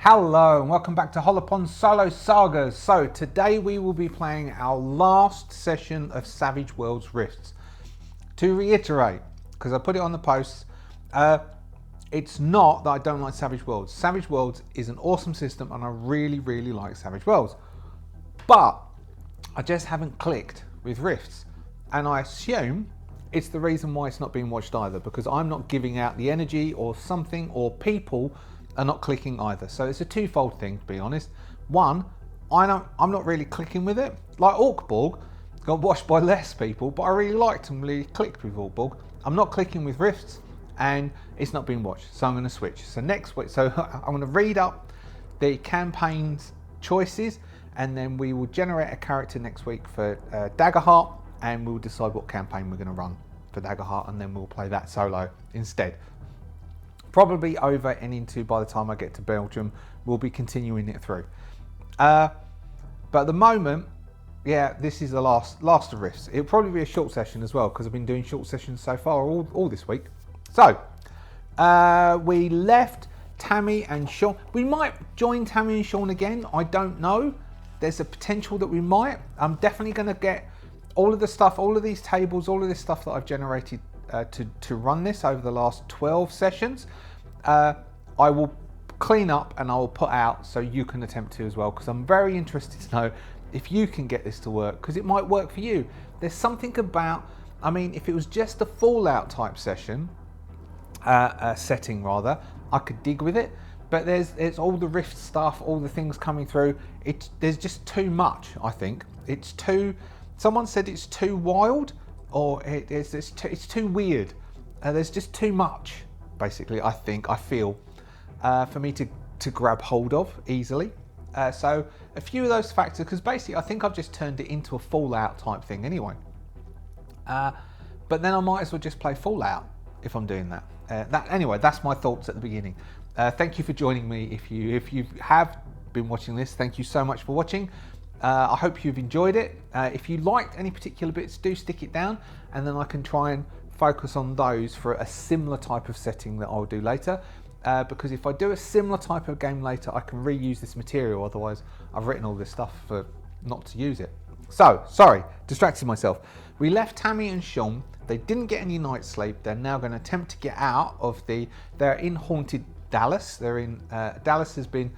Hello and welcome back to Hollowponds Solo Sagas. So today we will be playing our last session of Savage Worlds Rifts. To reiterate, because I put it on the posts, it's not that I don't like Savage Worlds. Savage Worlds is an awesome system and I really like Savage Worlds. But I just haven't clicked with Rifts. And I assume it's the reason why it's not being watched either, because I'm not giving out the energy or something, or people are not clicking either. So it's a twofold thing, to be honest. One, I'm not really clicking with it. Like Orkborg got watched by less people, but I really liked and really clicked with Orkborg. I'm not clicking with Rifts and it's not being watched, so I'm going to switch. So next week, so I'm going to read up the campaign's choices and then we will generate a character next week for Daggerheart and we'll decide what campaign we're going to run for Daggerheart and then we'll play that solo instead. Probably over and into, by the time I get to Belgium, we'll be continuing it through. But at the moment, yeah, this is the last of Rifts. It'll probably be a short session as well, because I've been doing short sessions so far all this week. So, we left Tammy and Sean. We might join Tammy and Sean again, I don't know. There's a potential that we might. I'm definitely going to get all of the stuff, all of these tables, all of this stuff that I've generated to run this over the last 12 sessions. I will clean up and I will put out so you can attempt to as well, because I'm very interested to know if you can get this to work, because it might work for you. There's something about, I mean, if it was just a Fallout type session, setting rather, I could dig with it, but there's all the Rift stuff, all the things coming through. There's just too much, I think. It's too, someone said it's too wild, or it's too weird. There's just too much, basically, I feel, for me to grab hold of easily. So a few of those factors, because basically I think I've just turned it into a Fallout type thing anyway. But then I might as well just play Fallout if I'm doing that. Anyway, that's my thoughts at the beginning. Thank you for joining me. If you have been watching this, thank you so much for watching. I hope you've enjoyed it. If you liked any particular bits, do stick it down and then I can try and focus on those for a similar type of setting that I'll do later. Because if I do a similar type of game later, I can reuse this material. Otherwise, I've written all this stuff for not to use it. So, sorry, distracted myself. We left Tammy and Sean. They didn't get any night's sleep. They're now going to attempt to get out of they're in haunted Dallas. Dallas has been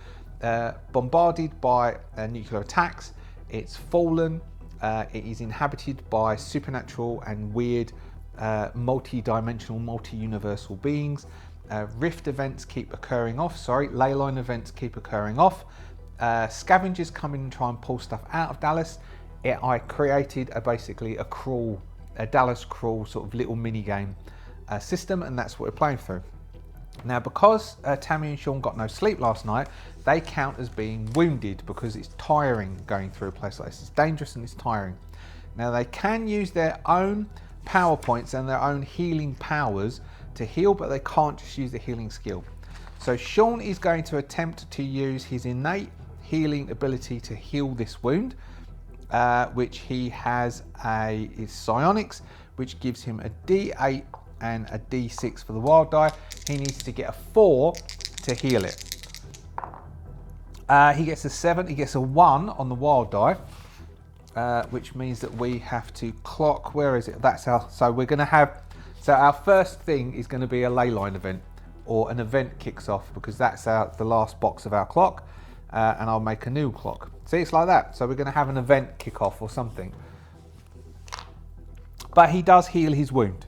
bombarded by nuclear attacks. It's fallen. It is inhabited by supernatural and weird multi-dimensional, multi-universal beings. Rift events keep occurring off. Leyline events keep occurring off. Scavengers come in and try and pull stuff out of Dallas. I created basically a Dallas crawl sort of little mini game system, and that's what we're playing through. Now, because Tammy and Sean got no sleep last night, they count as being wounded because it's tiring going through a place like this. It's dangerous and it's tiring. Now, they can use their own power points and their own healing powers to heal, but they can't just use the healing skill. So Sean is going to attempt to use his innate healing ability to heal this wound, which he has is psionics, which gives him a D8 and a D6 for the wild die. He needs to get a 4 to heal it. He gets a 7, he gets a 1 on the wild die, which means that we have to clock, where is it? So we're going to have, so our first thing is going to be a leyline event, or an event kicks off, because that's the last box of our clock, and I'll make a new clock. See, it's like that. So we're going to have an event kick off or something. But he does heal his wound.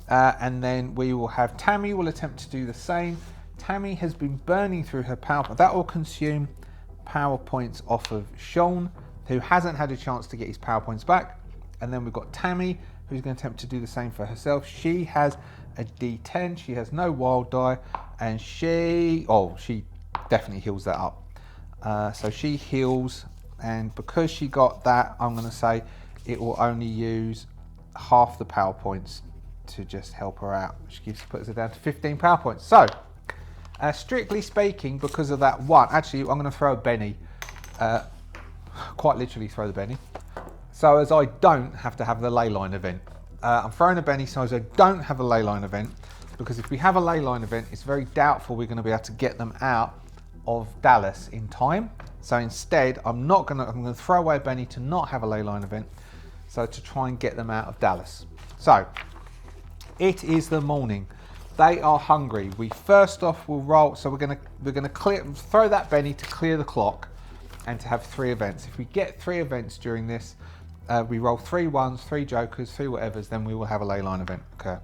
And then we will have Tammy will attempt to do the same. Tammy has been burning through her power point. That will consume power points off of Sean, who hasn't had a chance to get his power points back. And then we've got Tammy, who's going to attempt to do the same for herself. She has a D10. She has no wild die, and she definitely heals that up. So she heals, and because she got that, I'm going to say it will only use half the power points to just help her out, which puts her down to 15 power points. So, strictly speaking, because of that one, actually, I'm going to throw a Benny, quite literally throw the Benny, so as I don't have to have the leyline event. I'm throwing a Benny so as I don't have a leyline event, because if we have a leyline event, it's very doubtful we're going to be able to get them out of Dallas in time. So instead, I'm gonna throw away a Benny to not have a ley line event. So to try and get them out of Dallas. So it is the morning. They are hungry. We first off will roll. So we're gonna throw that Benny to clear the clock, and to have 3 events. If we get 3 events during this, we roll 3 ones, 3 jokers, 3 whatevers. Then we will have a ley line event occur.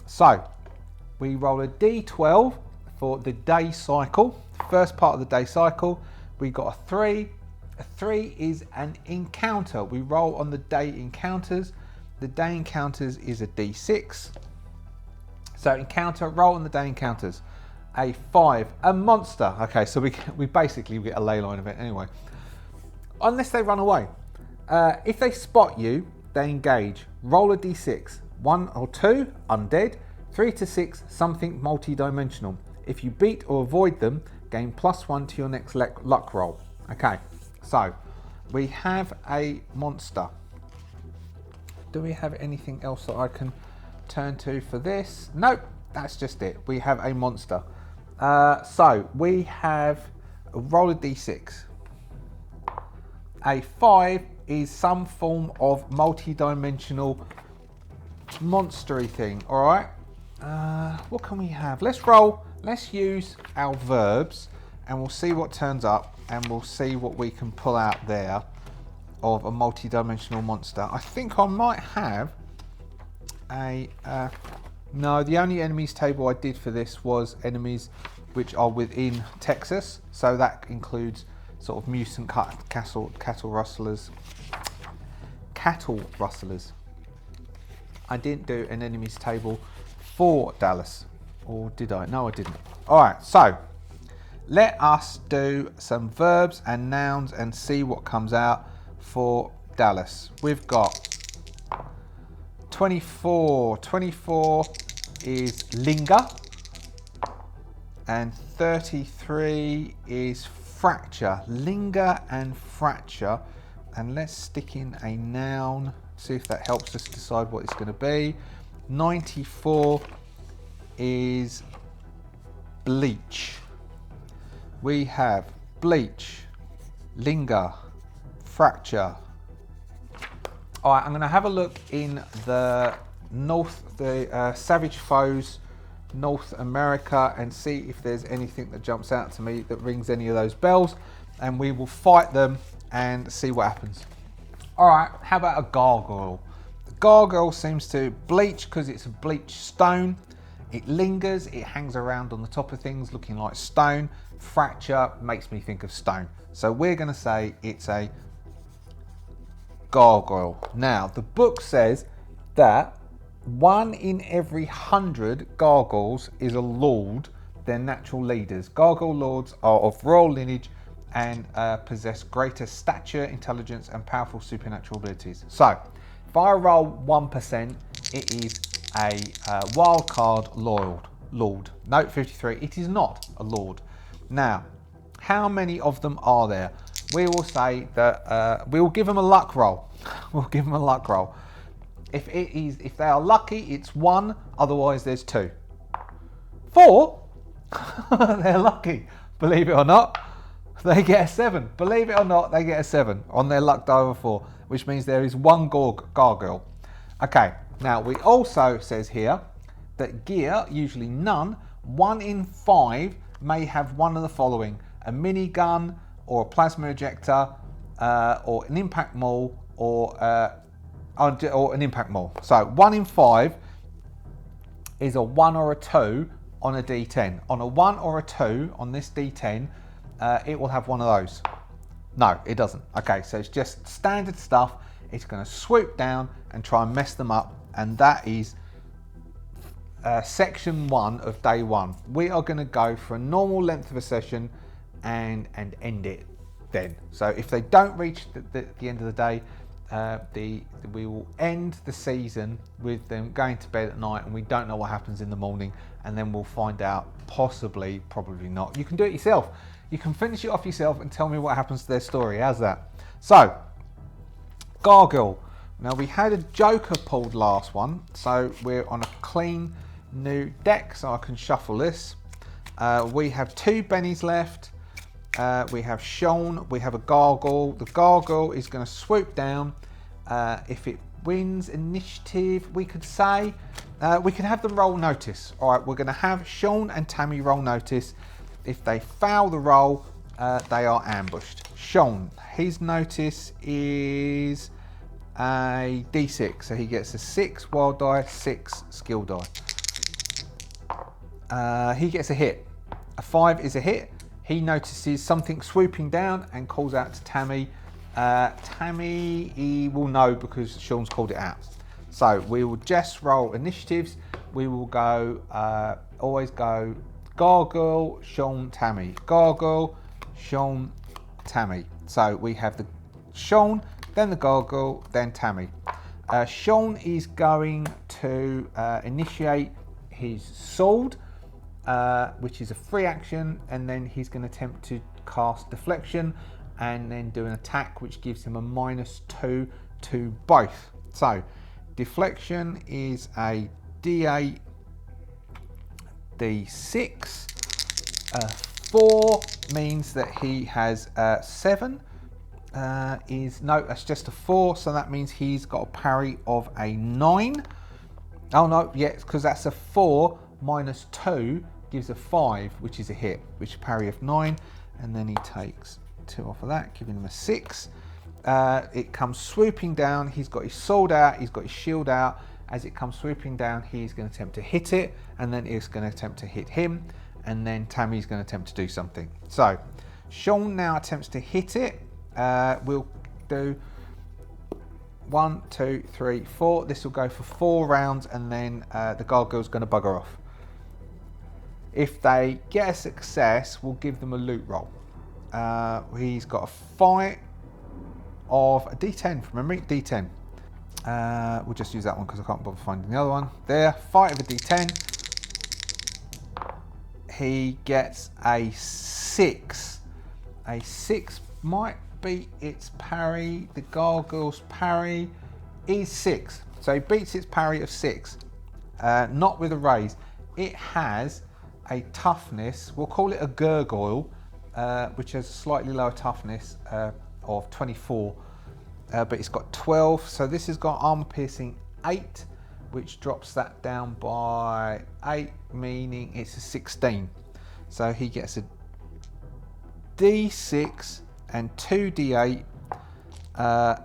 So we roll a d12 for the day cycle. First part of the day cycle, we got a 3. A 3 is an encounter. We roll on the day encounters. The day encounters is a d6. So encounter, roll on the day encounters. A 5, a monster. Okay, so we basically get a ley line event anyway. Unless they run away. If they spot you, they engage. Roll a d6. 1 or 2, undead. 3 to 6, something multi-dimensional. If you beat or avoid them, gain +1 to your next luck roll. Okay, so we have a monster. Do we have anything else that I can turn to for this? Nope, that's just it. We have a monster. So we have a roll a d6. A 5 is some form of multi-dimensional monstery thing. All right. What can we have? Let's roll. Let's use our verbs, and we'll see what turns up, and we'll see what we can pull out there of a multi-dimensional monster. I think I might have a. No, the only enemies table I did for this was enemies which are within Texas, so that includes sort of mutant cattle rustlers. Cattle rustlers. I didn't do an enemies table for Dallas, or did I? No, I didn't. All right, so let us do some verbs and nouns and see what comes out for Dallas. We've got 24. 24 is linger, and 33 is fracture. Linger and fracture. And let's stick in a noun, see if that helps us decide what it's going to be. 94 is bleach. We have bleach, linger, fracture. All right, I'm going to have a look in the Savage Foes North America and see if there's anything that jumps out to me that rings any of those bells, and we will fight them and see what happens. All right, how about a gargoyle? The gargoyle seems to bleach because it's a bleached stone. It lingers, it hangs around on the top of things looking like stone. Fracture makes me think of stone. So we're going to say it's a gargoyle. Now, the book says that 1 in every 100 gargoyles is a lord. They're natural leaders. Gargoyle lords are of royal lineage and possess greater stature, intelligence, and powerful supernatural abilities. So, if I roll 1%, it is a wild card lord. Note 53, it is not a lord. Now, how many of them are there? We will say that we will give them a luck roll. We'll give them a luck roll. If they are lucky, it's 1. Otherwise, there's 2. 4. They're lucky. Believe it or not, they get a 7. Believe it or not, they get a 7 on their luck die over 4, which means there is 1 gargoyle. Okay. Now we also says here that gear, usually none. 1 in 5 may have one of the following: a minigun, or a plasma ejector, or an impact maul, or an impact maul. So 1 in 5 is a 1 or a 2 on a D10. On a 1 or a 2 on this D10, it will have one of those. No, it doesn't. Okay, so it's just standard stuff. It's going to swoop down and try and mess them up, and that is section 1 of day 1. We are going to go for a normal length of a session and end it then. So if they don't reach the end of the day, we will end the season with them going to bed at night, and we don't know what happens in the morning, and then we'll find out, possibly, probably not. You can do it yourself. You can finish it off yourself and tell me what happens to their story. How's that? So, gargoyle. Now, we had a joker pulled last one, so we're on a clean new deck, so I can shuffle this. We have 2 bennies left. We have Sean, we have a gargoyle. The gargoyle is going to swoop down. If it wins initiative, we could say, we can have them roll notice. All right, we're going to have Sean and Tammy roll notice. If they fail the roll, they are ambushed. Sean, his notice is a D6, so he gets a 6 wild die, 6 skill die. He gets a hit. A 5 is a hit. He notices something swooping down and calls out to Tammy. Tammy, he will know because Sean's called it out. So we will just roll initiatives. We will go, always go gargoyle, Sean, Tammy. Gargoyle, Sean, Tammy. So we have the Sean, then the gargoyle, then Tammy. Sean is going to initiate his sword, which is a free action, and then he's going to attempt to cast deflection and then do an attack which gives him a -2 to both. So deflection is a D8, D6. 4 means that he has 7. No, that's just a 4, so that means he's got a parry of a 9. Oh no, yeah, because that's a 4 -2 gives a 5, which is a hit, which is a parry of 9, and then he takes 2 off of that, giving him a 6. It comes swooping down. He's got his sword out, he's got his shield out. As it comes swooping down, he's going to attempt to hit it, and then it's going to attempt to hit him, and then Tammy's going to attempt to do something. So Sean now attempts to hit it. We'll do 1, 2, 3, 4. This will go for 4 rounds, and then the gargoyle's going to bugger off. If they get a success, we'll give them a loot roll. He's got a fight of a D10 from memory, D10. We'll just use that one because I can't bother finding the other one. There, fight of a D10. He gets a 6. A 6 might beat its parry. The gargoyle's parry is 6. So he beats its parry of 6. Not with a raise. It has a toughness, we'll call it a gargoyle, which has a slightly lower toughness of 24. But it's got 12, so this has got armor piercing 8, which drops that down by 8, meaning it's a 16. So he gets a D6 and 2 D8,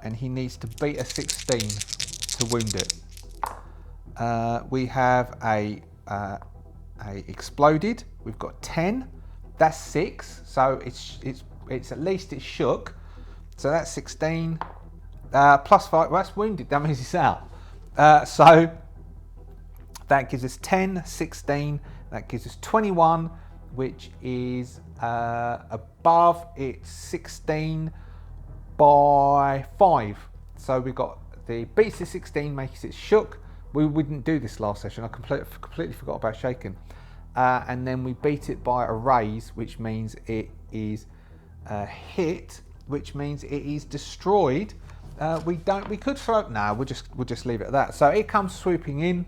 and he needs to beat a 16 to wound it. We have a exploded. We've got 10. That's 6. So it's at least it's shook. So that's 16. Plus 5, well, that's wounded, that means it's out. So that gives us 10, 16, that gives us 21, which is above its 16 by 5. So we've got the beats the 16, makes it shook. We wouldn't do this last session, I completely forgot about shaken. And then we beat it by a raise, which means it is hit, which means it is destroyed. We could throw it. No, we'll just leave it at that. So it comes swooping in.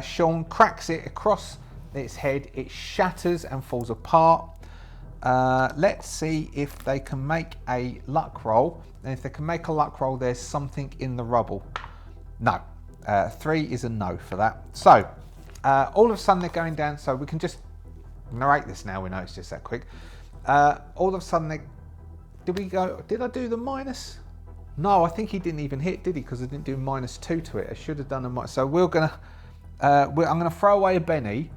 Sean cracks it across its head. It shatters and falls apart. Let's see if they can make a luck roll. And if they can make a luck roll, there's something in the rubble. No. 3 is a no for that. So all of a sudden they're going down. So we can just narrate this now. We know it's just that quick. All of a sudden did I do the minus? No, I think he didn't even hit, did he? Because I didn't do -2 to it. I should have done a minus. So I'm gonna throw away a Benny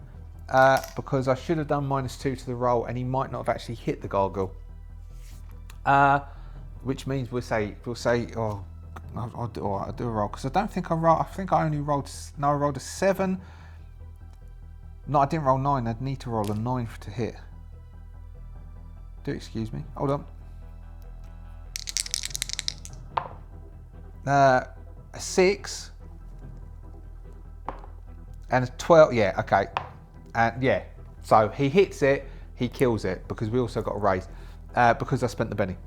because I should have done -2 to the roll, and he might not have actually hit the gargoyle. Which means we'll say, oh, I'll do a roll because I don't think I rolled. I think I only rolled. No, I rolled a 7. No, I didn't roll 9. I'd need to roll a 9 to hit. Do excuse me. Hold on. A 6 and a 12. Yeah, okay, and yeah. So he hits it, he kills it because we also got a raise because I spent the Benny.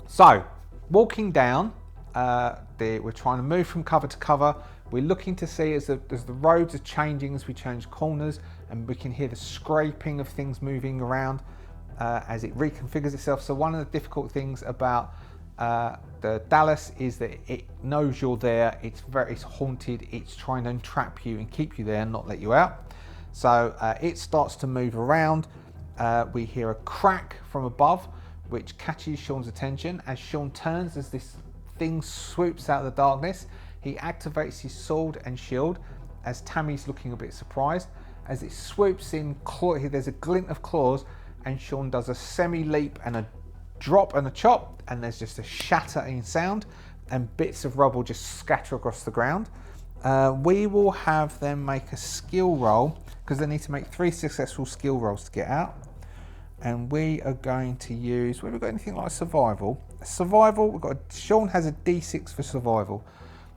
So walking down, we're trying to move from cover to cover. We're looking to see as the roads are changing, as we change corners, and we can hear the scraping of things moving around as it reconfigures itself. So one of the difficult things about the Dallas is that it knows you're there. It's haunted. It's trying to entrap you and keep you there and not let you out. So it starts to move around. We hear a crack from above, which catches Sean's attention. As Sean turns, as this thing swoops out of the darkness, he activates his sword and shield. As Tammy's looking a bit surprised, as it swoops in, there's a glint of claws, and Sean does a semi-leap and a drop and a chop, and there's just a shattering sound, and bits of rubble just scatter across the ground. We will have them make a skill roll, because they need to make 3 successful skill rolls to get out. And we are going to use, we've got anything like survival. Survival, Sean has a D6 for survival.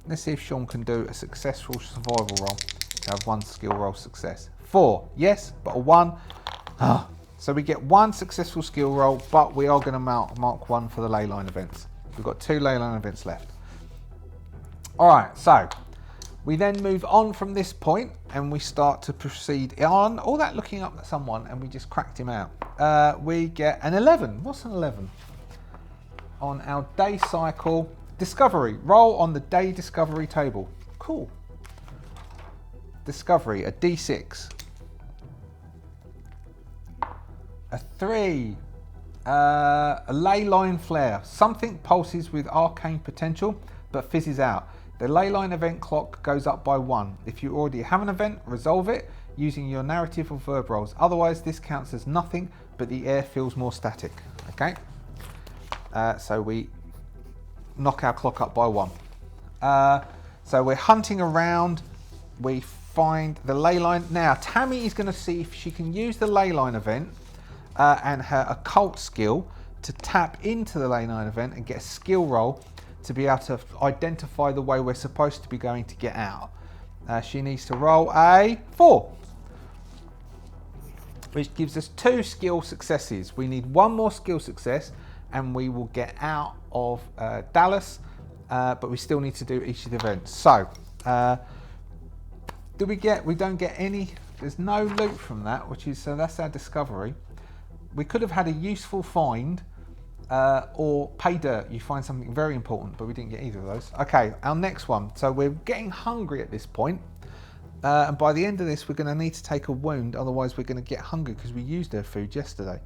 Let's see if Sean can do a successful survival roll to have 1 skill roll success. 4, yes, but a 1. So we get 1 successful skill roll, but we are going to mark 1 for the ley line events. We've got 2 ley line events left. All right, so we then move on from this point and we start to proceed on. All that looking up at someone and we just cracked him out. We get an 11. What's an 11? On our day cycle, discovery. Roll on the day discovery table. Cool. Discovery, a D6. A 3. A ley line flare. Something pulses with arcane potential but fizzes out. The ley line event clock goes up by 1. If you already have an event, resolve it using your narrative or verb rolls. Otherwise, this counts as nothing, but the air feels more static. Okay? So we knock our clock up by 1. So we're hunting around. We find the ley line. Now, Tammy is going to see if she can use the ley line event and her occult skill to tap into the ley line event and get a skill roll to be able to identify the way we're supposed to be going to get out. She needs to roll a 4, which gives us 2 skill successes. We need 1 more skill success and we will get out of Dallas, but we still need to do each of the events. So, we don't get any, there's no loot from that, so that's our discovery. We could have had a useful find, or pay dirt, you find something very important, but we didn't get either of those. Okay, our next one. So we're getting hungry at this point, and by the end of this, we're going to need to take a wound, otherwise we're going to get hungry because we used our food yesterday.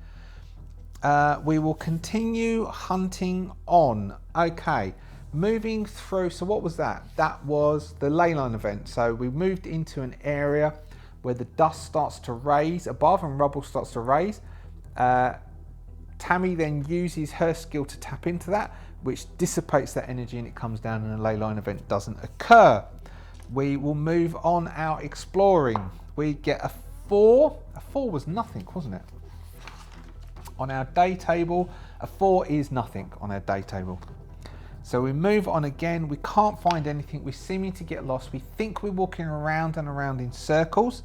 We will continue hunting on. Okay, moving through. So what was that? That was the ley line event. So we moved into an area where the dust starts to raise above and rubble starts to raise. Tammy then uses her skill to tap into that, which dissipates that energy and it comes down and a ley line event doesn't occur. We will move on our exploring. We get a 4. A 4 was nothing, wasn't it? On our day table, a 4 is nothing on our day table. So we move on again. We can't find anything. We're seeming to get lost. We think we're walking around and around in circles.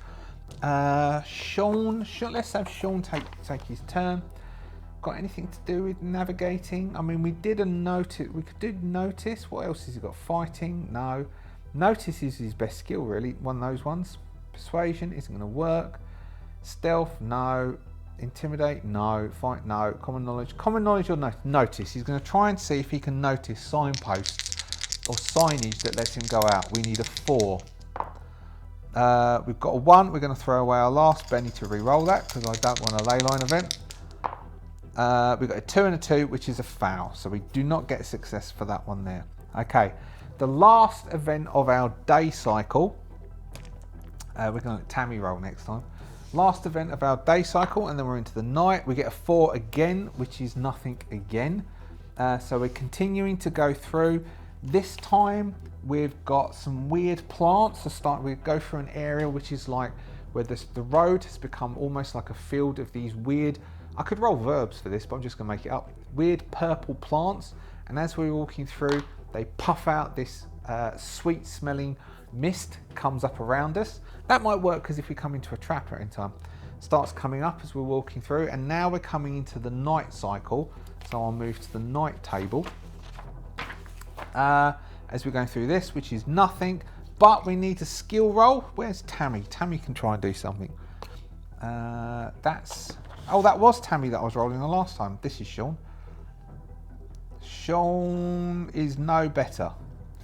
Sean, let's have Sean take his turn. Got anything to do with navigating? I mean, we did a notice. We could do notice. What else has he got? Fighting? No. Notice is his best skill, really. One of those ones. Persuasion isn't going to work. Stealth? No. Intimidate? No. Fight? No. Common knowledge? Common knowledge or notice? He's going to try and see if he can notice signposts or signage that lets him go out. We need a 4. We've got a 1. We're going to throw away our last Benny to re-roll that because I don't want a ley line event. We've got a 2 and a 2, which is a foul. So we do not get a success for that one there. Okay. The last event of our day cycle. We're going to let Tammy roll next time. Last event of our day cycle, and then we're into the night. We get a 4 again, which is nothing again. So we're continuing to go through. This time we've got some weird plants. We go through an area which is like where the road has become almost like a field of these weird, I could roll verbs for this, but I'm just going to make it up. Weird purple plants, and as we're walking through, they puff out this sweet smelling mist comes up around us. That might work because if we come into a trap at any time, starts coming up as we're walking through, and now we're coming into the night cycle. So I'll move to the night table as we're going through this, which is nothing, but we need a skill roll. Where's Tammy? Tammy can try and do something. That was Tammy that I was rolling the last time. This is Sean. Sean is no better.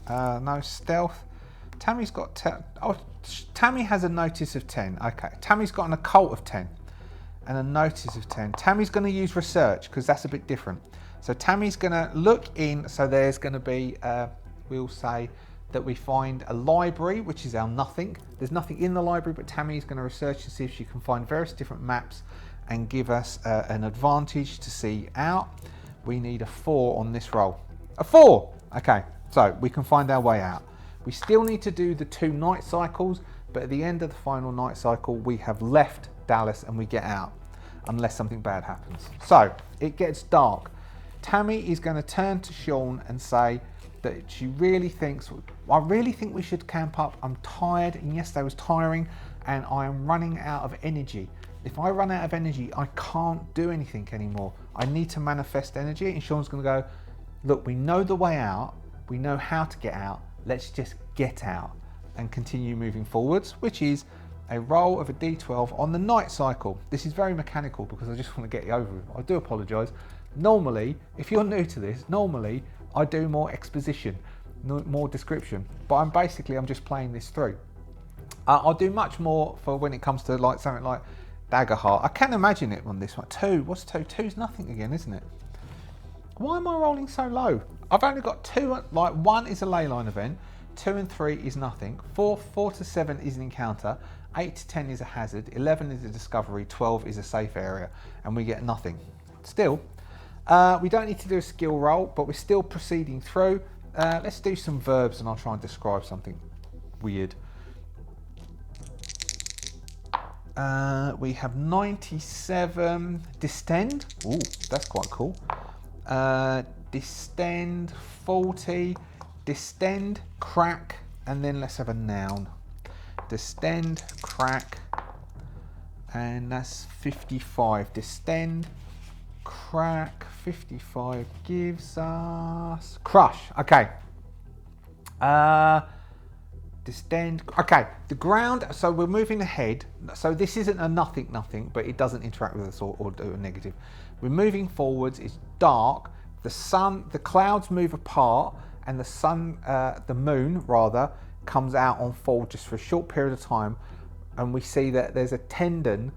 No stealth. Tammy's got... Tammy has a notice of 10. Okay, Tammy's got an occult of 10 and a notice of 10. Tammy's going to use research because that's a bit different. So Tammy's going to look in. So there's going to be, we'll say that we find a library, which is our nothing. There's nothing in the library, but Tammy's going to research to see if she can find various different maps and give us an advantage to see out. We need a 4 on this roll. A 4! Okay, so we can find our way out. We still need to do the 2 night cycles, but at the end of the final night cycle, we have left Dallas and we get out, unless something bad happens. So, it gets dark. Tammy is going to turn to Sean and say that she really thinks, I really think we should camp up. I'm tired, and yesterday was tiring, and I am running out of energy. If I run out of energy, I can't do anything anymore. I need to manifest energy. And Sean's going to go, look, we know the way out. We know how to get out. Let's just get out and continue moving forwards, which is a roll of a d12 on the night cycle. This is very mechanical because I just want to get it over with. I do apologise. Normally, if you're new to this, normally I do more exposition, more description, but I'm just playing this through. I'll do much more for when it comes to like something like Daggerheart. I can imagine it on this one. 2, what's 2? 2's nothing again, isn't it? Why am I rolling so low? I've only got 2, like 1 is a leyline event, 2 and 3 is nothing, 4 to 7 is an encounter, 8 to 10 is a hazard, 11 is a discovery, 12 is a safe area, and we get nothing. Still, we don't need to do a skill roll, but we're still proceeding through. Let's do some verbs and I'll try and describe something weird. We have 97, distend, ooh, that's quite cool. Distend, 40, distend, crack, and then let's have a noun. Distend, crack, and that's 55. Distend, crack, 55 gives us crush. Okay. Distend. Okay, the ground. So we're moving ahead. So this isn't a nothing, but it doesn't interact with us or do a negative. We're moving forwards. It's dark. The sun, the clouds move apart, and the sun, the moon rather, comes out on full just for a short period of time, and we see that there's a tendon.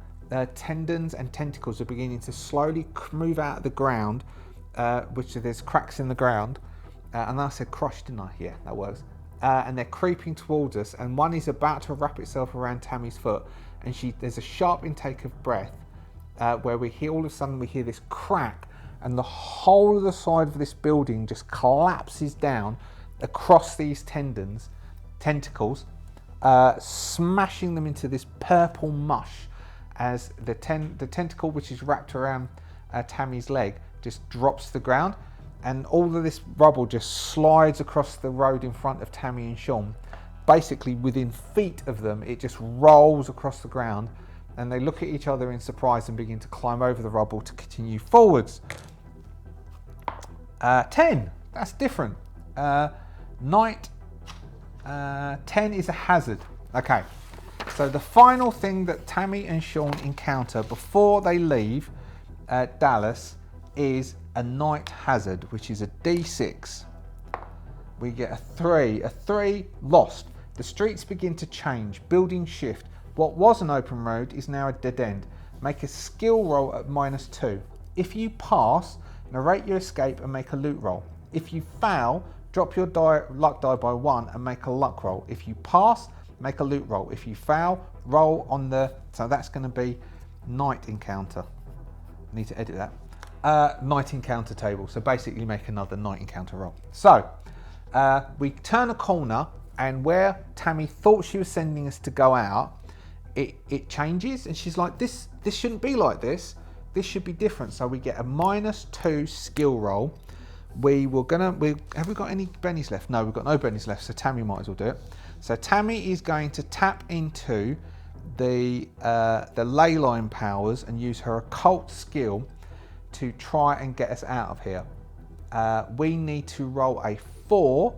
Tendons and tentacles are beginning to slowly move out of the ground, which there's cracks in the ground. And I said crush, didn't I? Yeah, that works. And they're creeping towards us, and one is about to wrap itself around Tammy's foot, and there's a sharp intake of breath where we hear, all of a sudden we hear this crack, and the whole of the side of this building just collapses down across these tentacles, smashing them into this purple mush as the tentacle, which is wrapped around Tammy's leg, just drops to the ground. And all of this rubble just slides across the road in front of Tammy and Sean. Basically, within feet of them, it just rolls across the ground, and they look at each other in surprise and begin to climb over the rubble to continue forwards. 10, that's different. Night, 10 is a hazard. Okay, so the final thing that Tammy and Sean encounter before they leave Dallas is a night hazard, which is a D6. We get a 3. A 3, lost. The streets begin to change, buildings shift. What was an open road is now a dead end. Make a skill roll at -2. If you pass, narrate your escape and make a loot roll. If you fail, drop your luck die by 1 and make a luck roll. If you pass, make a loot roll. If you fail, roll on the... So that's going to be night encounter. I need to edit that. Night encounter table. So basically make another night encounter roll. So we turn a corner, and where Tammy thought she was sending us to go out, it changes, and she's like, this shouldn't be like this. This should be different. So we get a -2 skill roll. Have we got any bennies left? No, we've got no bennies left, so Tammy might as well do it. So Tammy is going to tap into the ley line powers and use her occult skill to try and get us out of here. We need to roll a 4,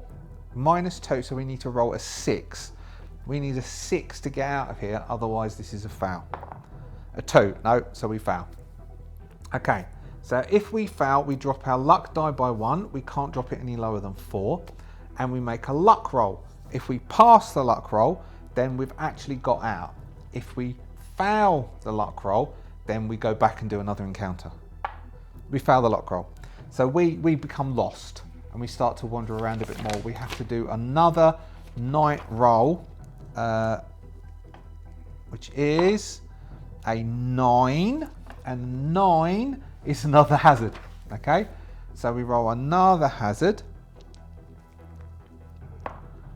-2, so we need to roll a 6. We need a 6 to get out of here, otherwise this is a fail. A 2, no, so we fail. Okay, so if we fail, we drop our luck die by 1. We can't drop it any lower than 4. And we make a luck roll. If we pass the luck roll, then we've actually got out. If we fail the luck roll, then we go back and do another encounter. We fail the luck roll. So we become lost and we start to wander around a bit more. We have to do another night roll, which is a 9, and 9 is another hazard. Okay, so we roll another hazard,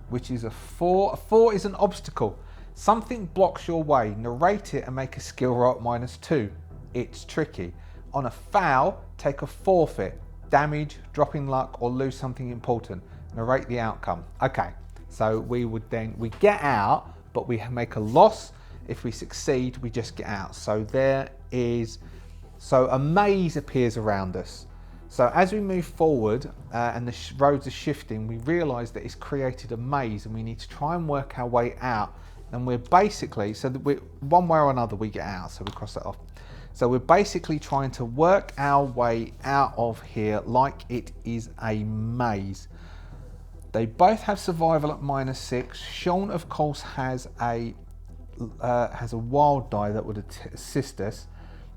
which is a 4. A 4 is an obstacle. Something blocks your way. Narrate it and make a skill roll at -2. It's tricky. On a foul, take a forfeit. Damage, dropping luck, or lose something important. Narrate the outcome. Okay, so we get out, but we make a loss. If we succeed, we just get out. So a maze appears around us. So as we move forward and the roads are shifting, we realise that it's created a maze and we need to try and work our way out. And we're basically, one way or another we get out, so we cross that off. So we're basically trying to work our way out of here like it is a maze. They both have survival at -6. Sean, of course, has a wild die that would assist us.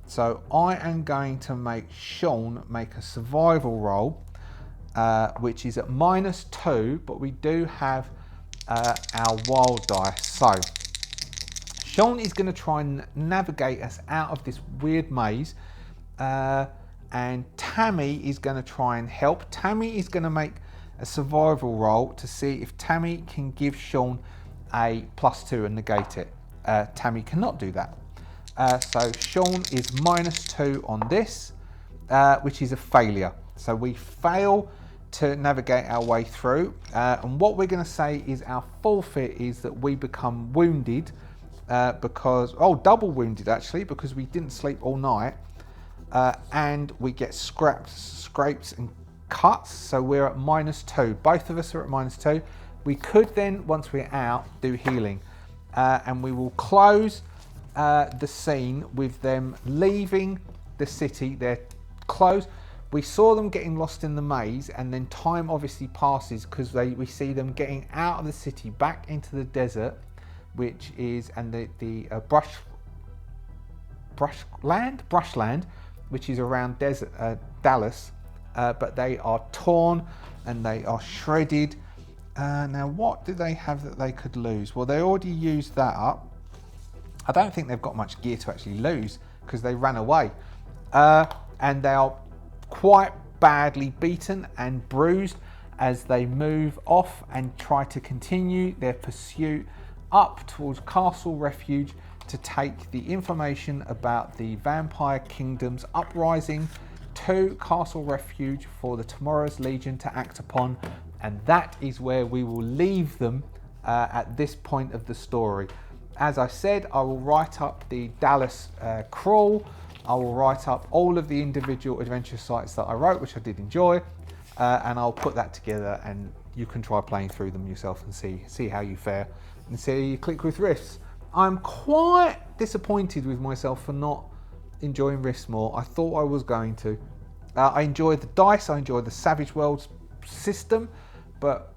So I am going to make Sean make a survival roll, which is at -2, but we do have our wild die. So Sean is going to try and navigate us out of this weird maze, and Tammy is going to try and help. Tammy is going to make a survival roll to see if Tammy can give Sean a +2 and negate it. Tammy cannot do that. So Sean is -2 on this, which is a failure. So we fail to navigate our way through, and what we're going to say is our forfeit is that we become wounded, double wounded actually, because we didn't sleep all night, and we get scrapes and cuts. So we're at -2. Both of us are at -2. We could then, once we're out, do healing, and we will close the scene with them leaving the city. They're closed. We saw them getting lost in the maze, and then time obviously passes because we see them getting out of the city back into the desert, which is the brushland, which is around Dallas, but they are torn and they are shredded. Now, what do they have that they could lose? Well, they already used that up. I don't think they've got much gear to actually lose because they ran away, and they are quite badly beaten and bruised as they move off and try to continue their pursuit up towards Castle Refuge to take the information about the Vampire Kingdom's uprising to Castle Refuge for the Tomorrow's Legion to act upon, and that is where we will leave them at this point of the story. As I said, I will write up the Dallas crawl. I will write up all of the individual adventure sites that I wrote, which I did enjoy, and I'll put that together, and you can try playing through them yourself and see how you fare and see how you click with Rifts. I'm quite disappointed with myself for not enjoying Rifts more. I thought I was going to. I enjoy the dice, I enjoy the Savage Worlds system, but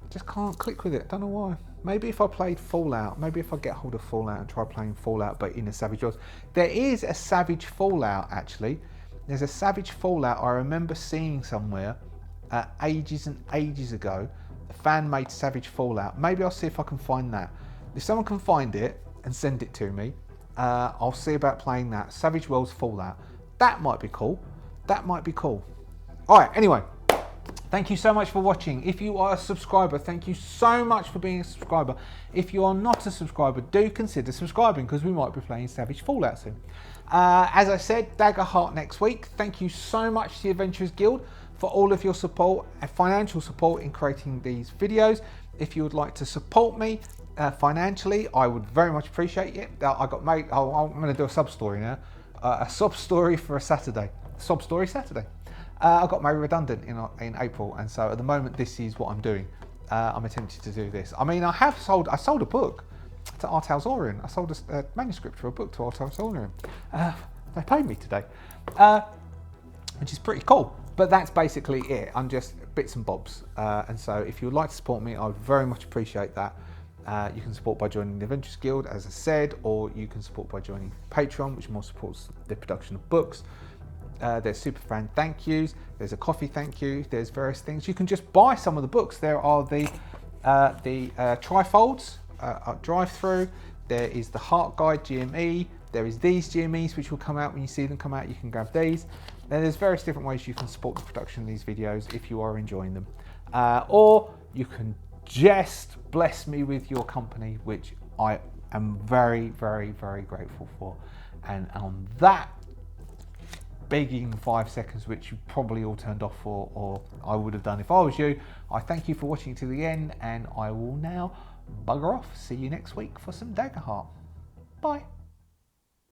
just can't click with it. Don't know why. Maybe if I played Fallout, maybe if I get hold of Fallout and try playing Fallout but in a Savage Worlds. There is a Savage Fallout actually. There's a Savage Fallout I remember seeing somewhere ages and ages ago. A fan made Savage Fallout. Maybe I'll see if I can find that. If someone can find it and send it to me, I'll see about playing that. Savage Worlds Fallout. That might be cool. That might be cool. Alright, anyway. Thank you so much for watching. If you are a subscriber, thank you so much for being a subscriber. If you are not a subscriber, do consider subscribing because we might be playing Savage Fallout soon. As I said, Dagger Heart next week. Thank you so much to the Adventurers Guild for all of your support and financial support in creating these videos. If you would like to support me financially, I would very much appreciate it. I got made. I'm going to do a sub story now. A sub story for a Saturday. Sub story Saturday. I got made redundant in April, and so at the moment this is what I'm doing. I'm attempting to do this. I mean, I sold a book to Artals Orion. I sold a manuscript for a book to Artals Orion. They paid me today, which is pretty cool. But that's basically it. I'm just bits and bobs. And so if you would like to support me, I would very much appreciate that. You can support by joining the Adventurers Guild, as I said, or you can support by joining Patreon, which more supports the production of books. There's super fan thank yous, there's a coffee thank you, there's various things. You can just buy some of the books. There are the trifolds, drive through, there is the Heart Guide GME, there is these GMEs which will come out when you see them come out. You can grab these. Then there's various different ways you can support the production of these videos if you are enjoying them, or you can just bless me with your company, which I am very, very, very grateful for. And on that begging 5 seconds, which you probably all turned off for, or I would have done if I was you, I thank you for watching to the end, and I will now bugger off. See you next week for some Daggerheart. Bye.